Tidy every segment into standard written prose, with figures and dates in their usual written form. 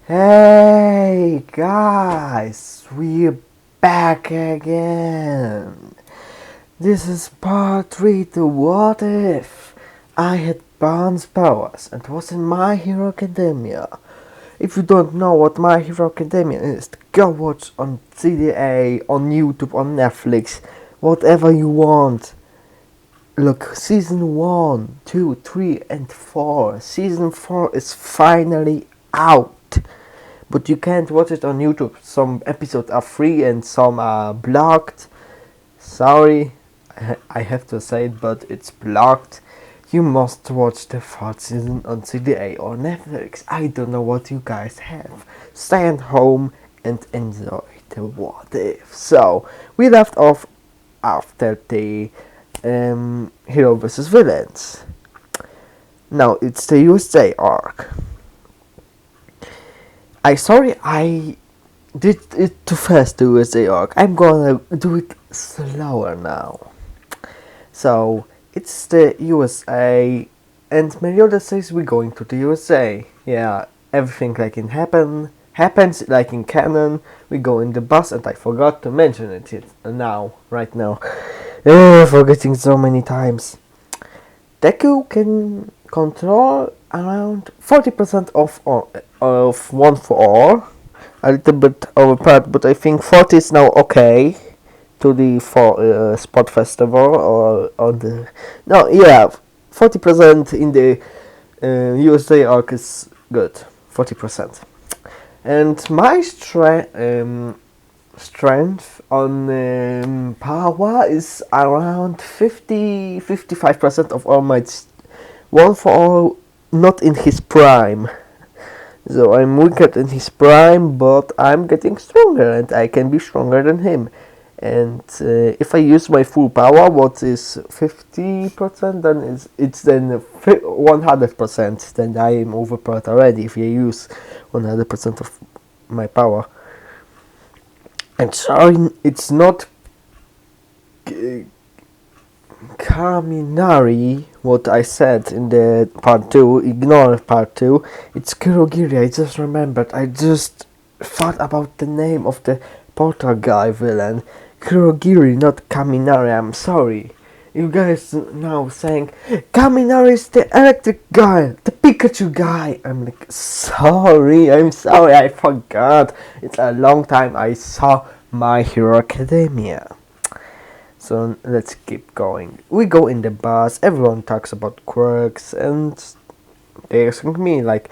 Hey guys, we're back again. This is part 3 to What If I Had Bounce Powers and was in My Hero Academia. If you don't know what My Hero Academia is, go watch on CDA, on YouTube, on Netflix, whatever you want. Look, season 1, 2, 3 and 4. Season 4 is finally out. But you can't watch it on YouTube. Some episodes are free and some are blocked. Sorry, I have to say it, but it's blocked. You must watch the 4th season on CDA or Netflix. I don't know what you guys have. Stay at home and enjoy the What If. So, we left off after the Hero vs. Villains. Now, it's the USA arc. I did it too fast, the USA arc. I'm gonna do it slower now. So, it's the USA, and Meliodas says we're going to the USA. Yeah, everything like in happens like in canon. We go in the bus, and I forgot to mention it right now. Forgetting so many times. Deku can control around 40% of 1 for All. A little bit overpowered, but I think 40 is now okay to the Spot Festival or on the... No, yeah, 40% in the USA arc is good. 40%. And my strength on power is around 55% of all my 1 for All, not in his prime. So I'm weaker in his prime, but I'm getting stronger and I can be stronger than him. And if I use my full power, what is 50%, then it's then 100%. Then I am overpowered already if I use 100% of my power. And sorry, it's not Kaminari, what I said in the part 2, ignore part 2, it's Kurogiri. I just remembered, I just thought about the name of the portal guy villain. Kurogiri, not Kaminari, I'm sorry. You guys now saying, Kaminari is the electric guy, the Pikachu guy. I'm like, I'm sorry, I forgot. It's a long time I saw My Hero Academia. So let's keep going. We go in the bus, everyone talks about quirks, and they ask me like,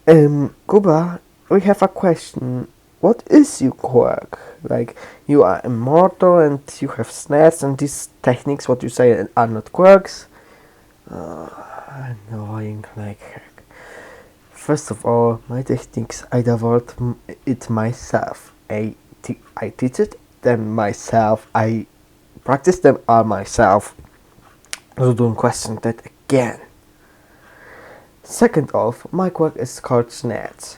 Kuba, we have a question. What is your quirk? Like, you are immortal and you have snaps and these techniques, what you say, are not quirks? Annoying like heck. First of all, my techniques, I developed it myself. I teach it, then myself, I practice them all myself, so don't question that again. Second off, my quirk is called Snatch.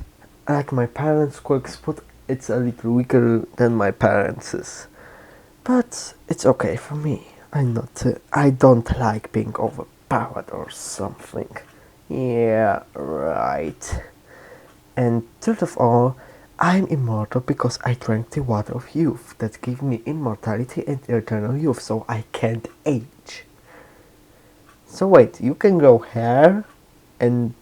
Like my parents' quirks, but it's a little weaker than my parents'. But it's okay for me. I don't like being overpowered or something. Yeah, right. And third of all, I'm immortal because I drank the water of youth that gave me immortality and eternal youth, so I can't age. So wait, you can grow hair and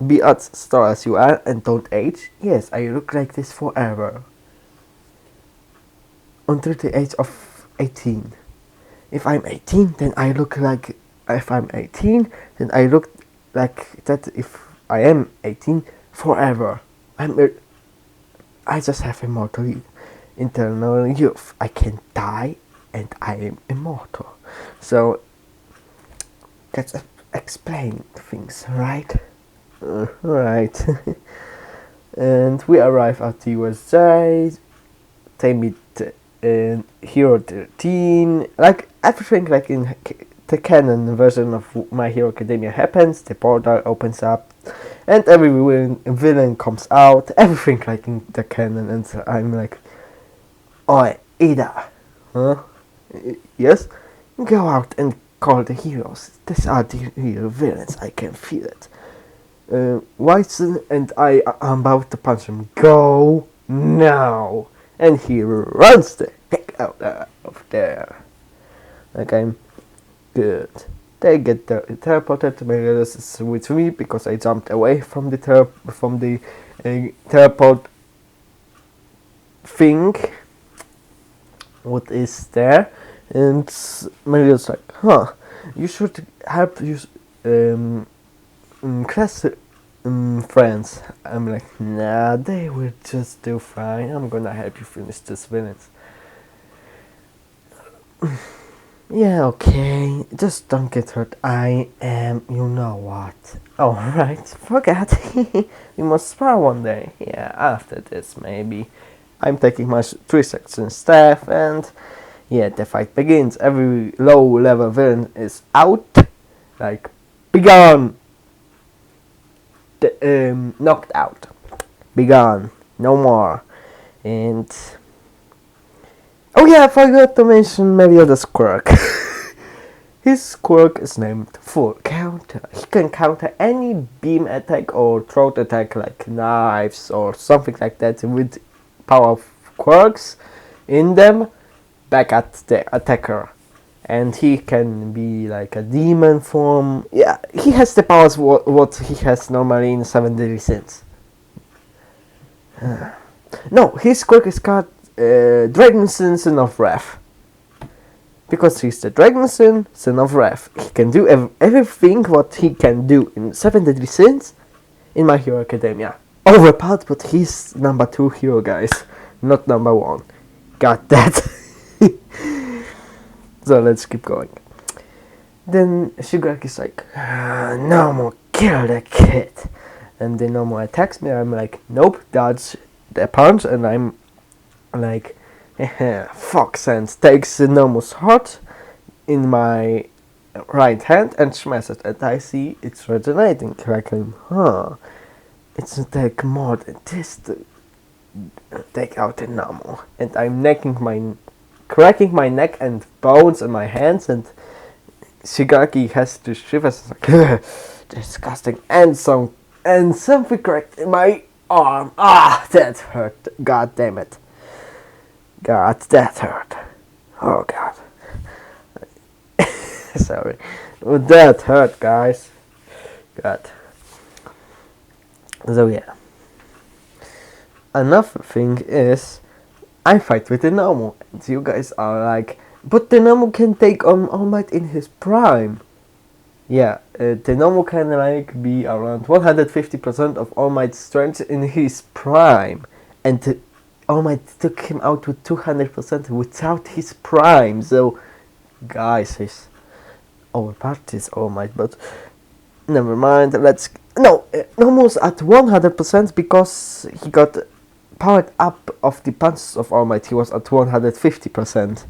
be as tall as you are and don't age? Yes, I look like this forever. Until the age of 18. If I'm 18, then I look like... If I'm 18, then I look like that if I am 18 forever. I just have immortal internal youth. I can die and I am immortal. So let's explain things, right? Right. And we arrive at the USA. They meet Hero 13. Like everything like in the canon version of My Hero Academia happens. The portal opens up and every villain comes out, everything like in the canon, and so I'm like, Oi, Ida, huh? Yes? Go out and call the heroes. These are the real villains, I can feel it. Whiteson, and I'm about to punch him. Go now! And he runs the heck out of there. Okay, good. They get teleported. Meliodas is with me because I jumped away from the teleport thing. What is there? And Meliodas like, you should help use class friends. I'm like, nah, they will just do fine. I'm gonna help you finish this minutes. Yeah, okay, just don't get hurt. I am, you know what. Oh, right, forget. We must spar one day. Yeah, after this, maybe. I'm taking my 3-section staff, and yeah, the fight begins. Every low-level villain is out. Like, begone! Knocked out. Begone. No more. And oh yeah, I forgot to mention Meliodas' quirk. His quirk is named Full Counter. He can counter any beam attack or throat attack like knives or something like that with power of quirks in them back at the attacker. And he can be like a demon form. Yeah, he has the powers what he has normally in 7 Deadly Sins. No, his quirk is called Dragon Son of Wrath. Because he's the Dragon Son of Wrath. He can do everything what he can do in 7 Deadly Sins in My Hero Academia. Overpowered, but he's number 2 hero, guys. Not number 1. Got that. So let's keep going. Then Shigaraki's like, Nomu, kill the kid. And then Nomu attacks me. I'm like, nope, dodge the punch. And I'm like, fuck sense. Takes Nomu's heart in my right hand and smashes it. And I see it's resonating. Like, it's take more than this to take out the Nomu. And I'm cracking my neck and bones and my hands, and Shigaraki has to shiver. Like, disgusting. And something cracked in my arm. Ah, that hurt. God damn it. God, that hurt. Oh god. Sorry. That hurt, guys. God. So yeah. Another thing is, I fight with the Nomu, and you guys are like, but the Nomu can take on All Might in his prime. Yeah, the Nomu can like be around 150% of All Might's strength in his prime, and All Might took him out with 200% without his prime. So, guys, he's overpowered his All Might, but never mind. Nomu's at 100% because he got powered up of the punches of All Might. He was at 150%.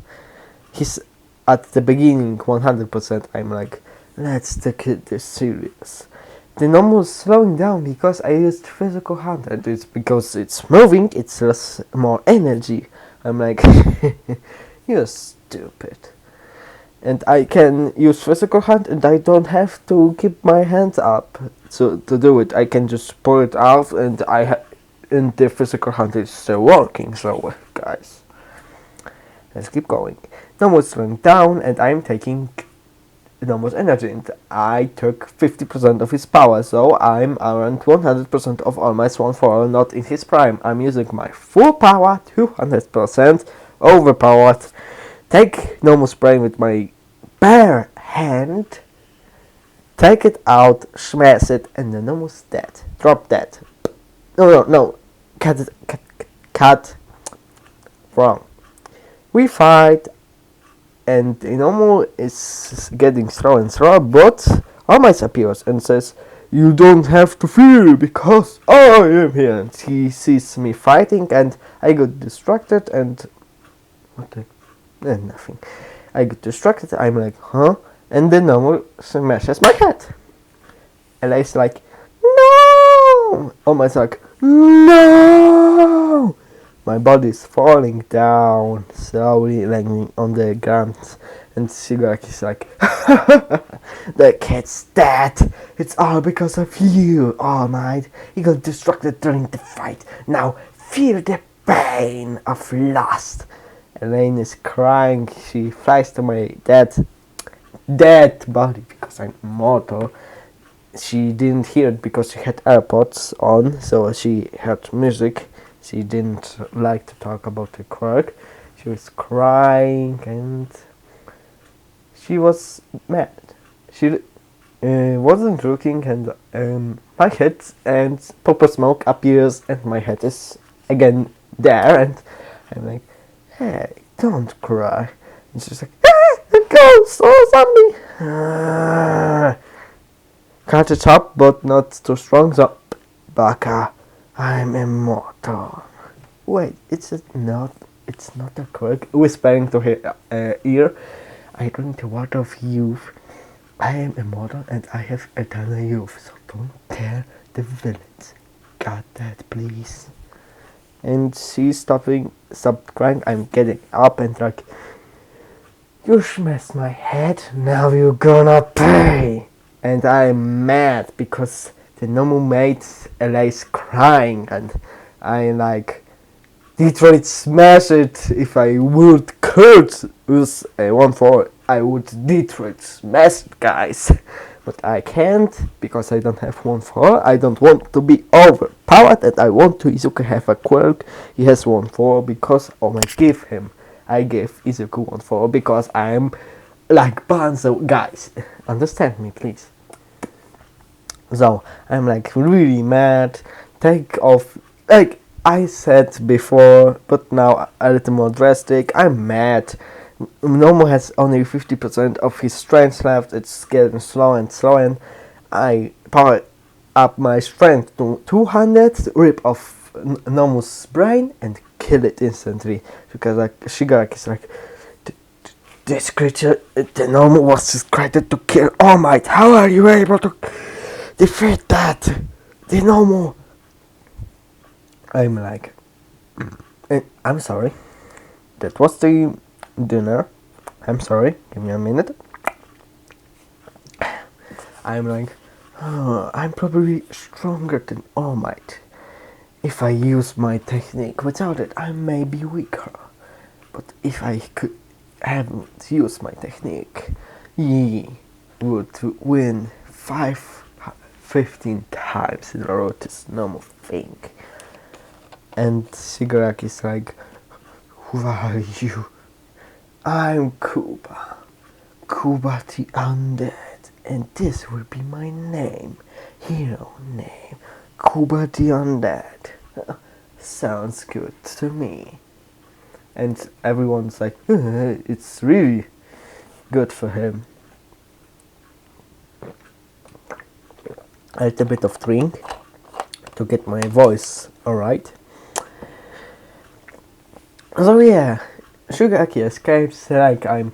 He's at the beginning 100%. I'm like, let's take this serious. The Nomu is slowing down because I used physical hunt, and it's because it's moving, it's more energy. I'm like, you're stupid. And I can use physical hunt, and I don't have to keep my hands up to do it. I can just pull it out, and and the physical hunt is still working. So, guys, let's keep going. Nomu's slowing down, and I'm taking Nomu's energy, and I took 50% of his power, so I'm around 100% of all my Swan for all, not in his prime. I'm using my full power, 200%, overpowered. Take Nomu's brain with my bare hand, take it out, smash it, and the Nomu's dead. Drop dead. No. Cut. Wrong. We fight, and Nomu is getting slower and slower, but All Might appears and says, you don't have to fear because I am here. And he sees me fighting, and I got distracted, and nothing. I get distracted, I'm like, huh? And then Nomu smashes my head. And I'm like, no! All Might's like, no! My body is falling down, slowly landing on the ground. And Shigaraki's like, the cat's dead. It's all because of you, All Might. You got distracted during the fight. Now feel the pain of loss. Elaine is crying. She flies to my dead body because I'm immortal. She didn't hear it because she had AirPods on, so she heard music. She didn't like to talk about the quirk. She was crying and she was mad. She wasn't looking, and my head and purple smoke appears, and my head is again there, and I'm like, hey, don't cry. And she's like, a ghost or something. Can't it up, but not too strong, so Baka, I'm immortal. Wait, it's not a quirk. Whispering to her ear, I drink the water of youth. I am immortal and I have eternal youth, so don't tear the villains. Got that, please? And she's stopped crying. I'm getting up and like, you smashed my head, now you're gonna pay. And I'm mad because the normal mate Eli's crying, and I like, Detroit smash it. If I would Kurt use a 1-4, I would Detroit smash it, guys. But I can't because I don't have 1-4. I don't want to be overpowered, and I want to Izuku have a quirk. He has 1-4 because I give Izuku 1-4 because I'm like Banzo, guys. Understand me, please. So I'm like really mad. Take off, like I said before, but now a little more drastic. I'm mad. Nomo has only 50% of his strength left. It's getting slower and slower, and I power up my strength to 200, rip off Nomo's brain and kill it instantly. Because like Shigaraki is like, this creature, the Nomo was just created to kill All Might. How are you able to defeat that? The Nomo. I'm like, I'm sorry. That was the dinner. I'm sorry. Give me a minute. I'm like, I'm probably stronger than All Might. If I use my technique, without it, I may be weaker. But if I haven't used my technique, he would win 15 times in a row. This normal thing. And Shigaraki's like, who are you? I'm Kuba the Undead, and this will be my name, hero name, Kuba the Undead. Sounds good to me. And everyone's like, it's really good for him. A little bit of drink to get my voice alright. So yeah, Shigaraki escapes like I'm...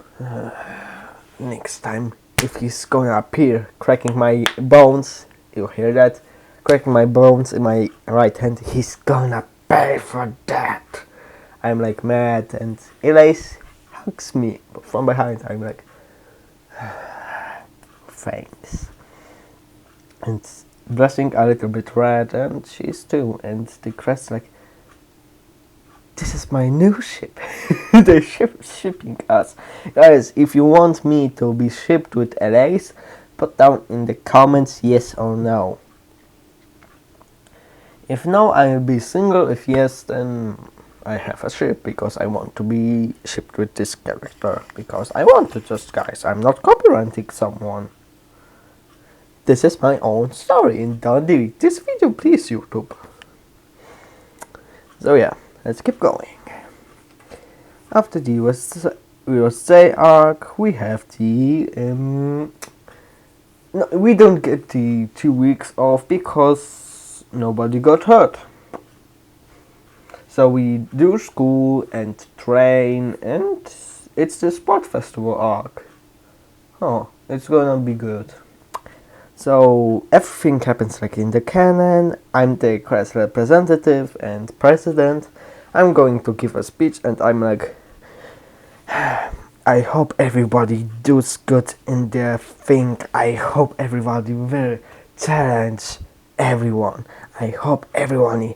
next time, if he's gonna appear cracking my bones, you hear that? Cracking my bones in my right hand, he's gonna pay for that. I'm like mad, and Elise hugs me from behind. I'm like, thanks. And blushing a little bit red, and she's too. And the crest like, this is my new ship. They're shipping us. Guys, if you want me to be shipped with Elise, put down in the comments yes or no. If no, I'll be single. If yes, then I have a ship because I want to be shipped with this character. Because I want to just, guys, I'm not copyrighting someone. This is my own story, and don't delete this video, please, YouTube. So yeah, let's keep going. After the USA arc, we have the no, we don't get the 2 weeks off because nobody got hurt. So we do school and train, and it's the sport festival arc. Oh, it's gonna be good. So everything happens like in the canon. I'm the class representative and president. I'm going to give a speech, and I'm like, I hope everybody does good in their thing. I hope everybody will challenge everyone. I hope everybody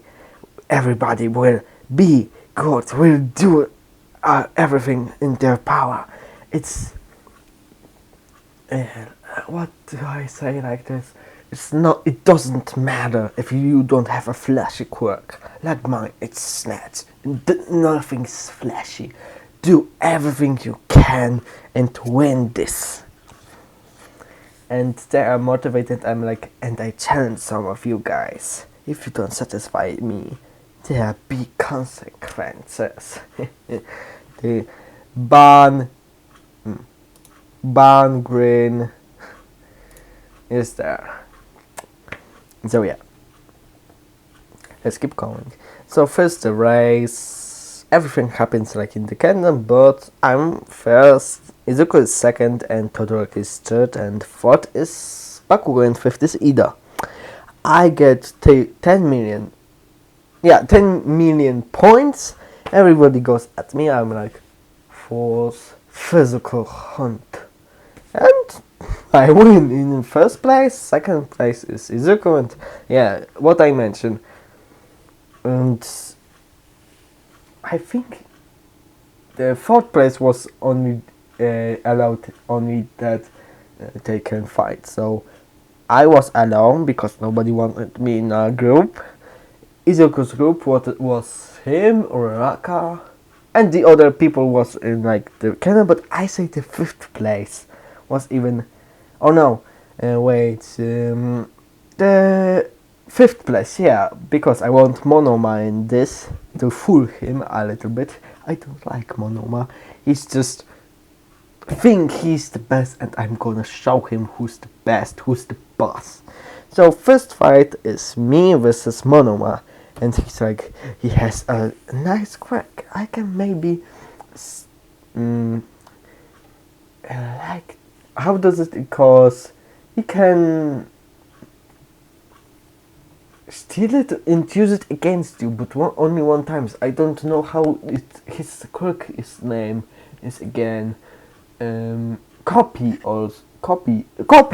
will be good, will do everything in their power. It's what do I say like this? It doesn't matter if you don't have a flashy quirk. Like mine, it's snatch. Nothing's flashy. Do everything you can and win this. And they are motivated, and I challenge some of you guys. If you don't satisfy me, there be consequences. The ban green is there. So yeah, let's keep going. So first the race, everything happens like in the kingdom, but I'm first, Izuku is second, and Todoroki is third, and fourth is Bakugo, and fifth is Ida. I get 10 million points. Everybody goes at me. I'm like, fourth physical hunt, and I win in first place. Second place is Izuku, and yeah, what I mentioned. And I think the fourth place was only allowed only that they can fight. So I was alone because nobody wanted me in a group. Izuku's group was him, Uraraka, and the other people was in like the canon. But I say the fifth place was even. Oh no, the fifth place, yeah, because I want Monoma in this to fool him a little bit. I don't like Monoma. He's just think he's the best, and I'm gonna show him who's the best, who's the boss. So first fight is me versus Monoma, and he's like, he has a nice quirk. I can maybe like, how does it? Because he can steal it and use it against you, but only one time. I don't know how his quirk name is again. Copy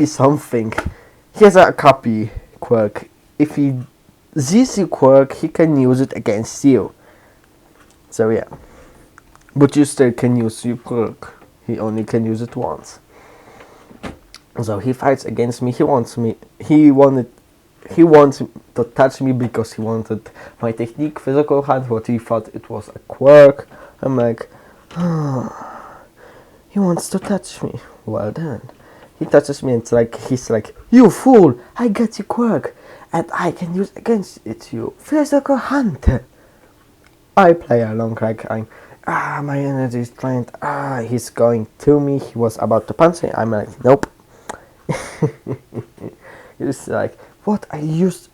something. He has a copy quirk. If he sees your quirk, he can use it against you. So yeah, but you still can use your quirk. He only can use it once. So he fights against me. He wants to touch me because he wanted my technique physical hand, but he thought it was a quirk. I'm like, he wants to touch me. Well then, he touches me, and he's like, you fool! I get your quirk, and I can use against it you physical hand. I play along like my energy is drained. He's going to me. He was about to punch me. I'm like, nope. He's like, what? I used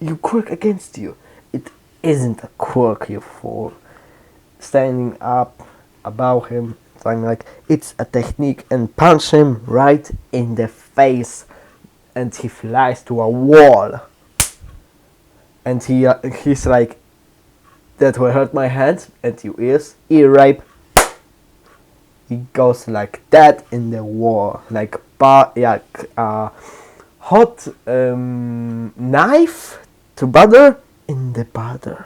you quirk against you. It isn't a quirk, you fool. Standing up above him, so I'm like, it's a technique, and punch him right in the face, and he flies to a wall. And he's like, that will hurt my hands and your ears. Ear rape. He goes like that in the wall, like hot knife to butter in the butter,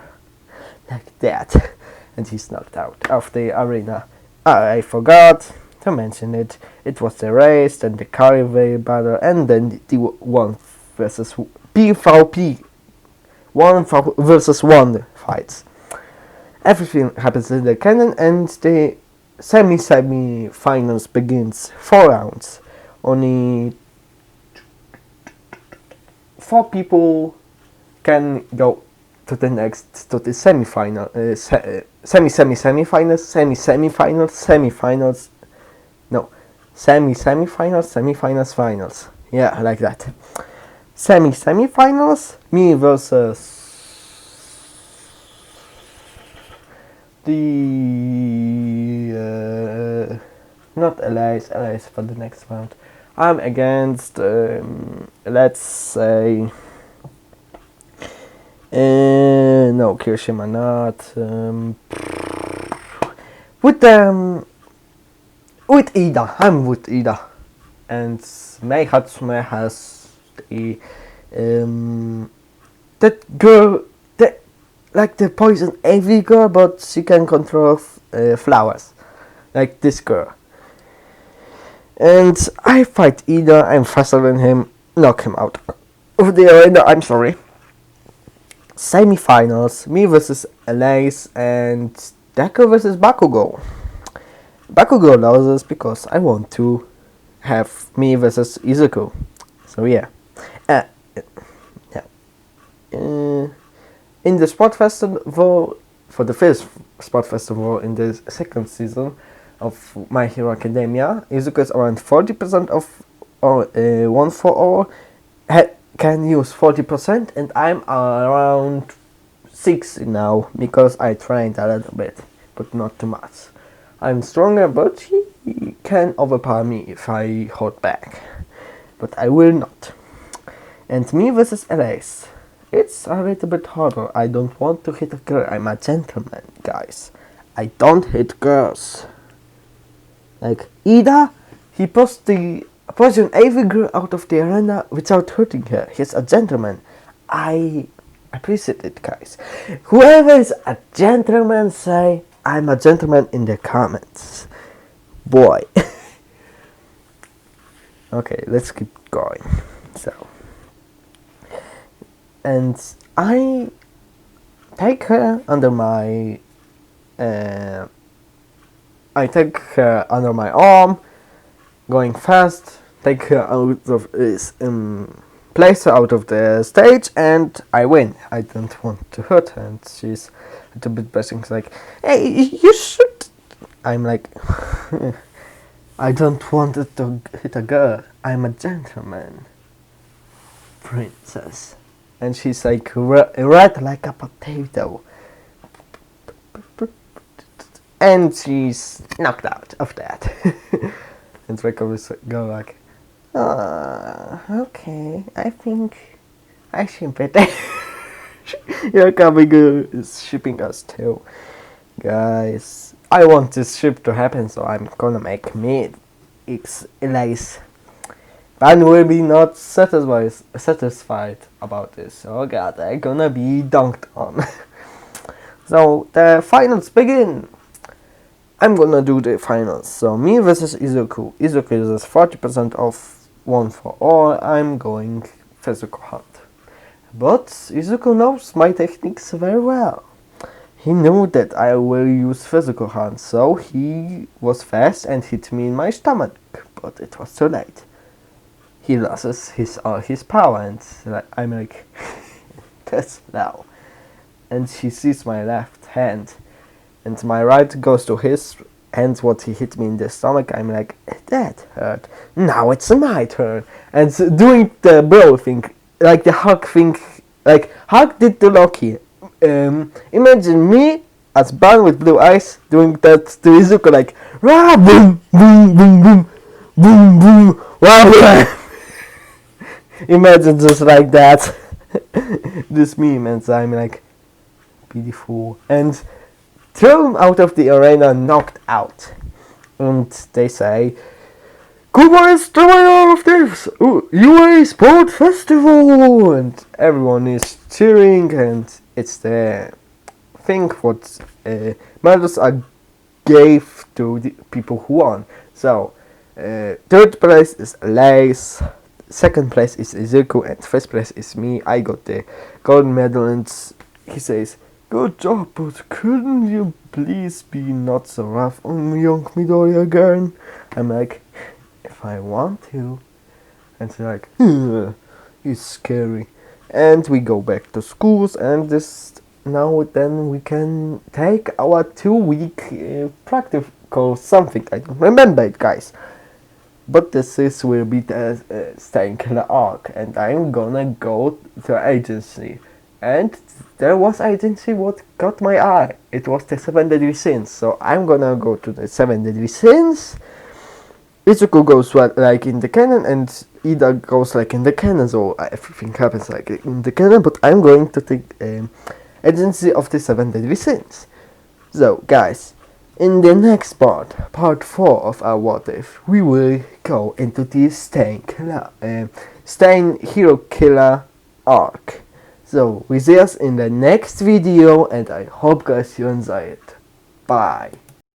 like that, and he's knocked out of the arena. I forgot to mention it. It was the race, then the carnival battle, and then the 1 versus PvP, 1 versus 1 fights. Everything happens in the canon, and the semi-finals begins. 4 rounds. Only 4 people can go to the semi-final, semi-semifinals, semi-semifinals, no, semi-semifinals, semi-finals, finals. Yeah, like that. Semi-semifinals, me versus the not Elias for the next round. I'm against let's say no, Kirishima not with with Ida. I'm with Ida. And Mei Hatsume has the that girl, like the poison ivy girl, but she can control flowers, like this girl. And I fight Ida. I'm faster than him. Knock him out of the arena. I'm sorry. Semi-finals, me versus Elise and Deku versus Bakugo. Bakugo loses because I want to have me versus Izuku. So yeah. In the sport festival, for the first sport festival in the second season of My Hero Academia, Izuku is around 40% of one for all. Can use 40%, and I'm around 60 now because I trained a little bit, but not too much. I'm stronger, but he can overpower me if I hold back, but I will not. And me versus Elise, it's a little bit harder. I don't want to hit a girl. I'm a gentleman, guys. I don't hit girls. Like Ida, he pushed the poison ivy girl out of the arena without hurting her. He's a gentleman. I appreciate it, guys. Whoever is a gentleman, say I'm a gentleman in the comments. Boy. Okay, let's keep going. So, and I take her under my arm, going fast, take her out of this, place her out of the stage, and I win. I don't want to hurt her, and she's a little bit pressing, like, hey, you should. I'm like, I don't want it to hit a girl. I'm a gentleman, princess. And she's like red like a potato. And she's knocked out of that. And Draco will go like, okay, I think I ship it. Your coming is shipping us too. Guys, I want this ship to happen, so I'm gonna make me Elise. Ban will be not satisfied about this. Oh god, I'm gonna be dunked on. So the finals begin. I'm gonna do the finals. So me versus Izuku. Izuku is 40% of one for all. I'm going physical hunt. But Izuku knows my techniques very well. He knew that I will use physical hunt, so he was fast and hit me in my stomach. But it was too late. He loses his power, and I'm like, that's now. And he sees my left hand, and my right goes to his hand. What he hit me in the stomach, I'm like, that hurt. Now it's my turn, and doing the bro thing, like the Hulk thing, like Hulk did the Loki. Imagine me as Ban with blue eyes doing that to Izuku, like rah, boom, boom, boom, boom, boom, boom, wah, wah. Imagine just like that. This meme, and I'm like, beautiful, and thrown out of the arena, knocked out. And they say, Kuba is the winner of this UA Sport Festival, and everyone is cheering, and it's the thing what medals are gave to the people who won. So third place is Lace, second place is Izuku, and first place is me. I got the gold medal, and he says, good job, but couldn't you please be not so rough on young Midori again? I'm like, if I want to. And they're like, it's scary. And we go back to schools, and then we can take our 2-week practical something. I don't remember it, guys. But this will be the Staying Killer arc, and I'm gonna go to agency. And there was agency what got my eye. It was the 7 Deadly Sins. So I'm gonna go to the 7 Deadly Sins. Izuku goes like in the canon, and Ida goes like in the canon. So everything happens like in the canon. But I'm going to take agency of the 7 Deadly Sins. So guys, In the next part 4 of our What If, we will go into the Stain Hero Killer arc. So we see us in the next video, and I hope guys you enjoy it. Bye.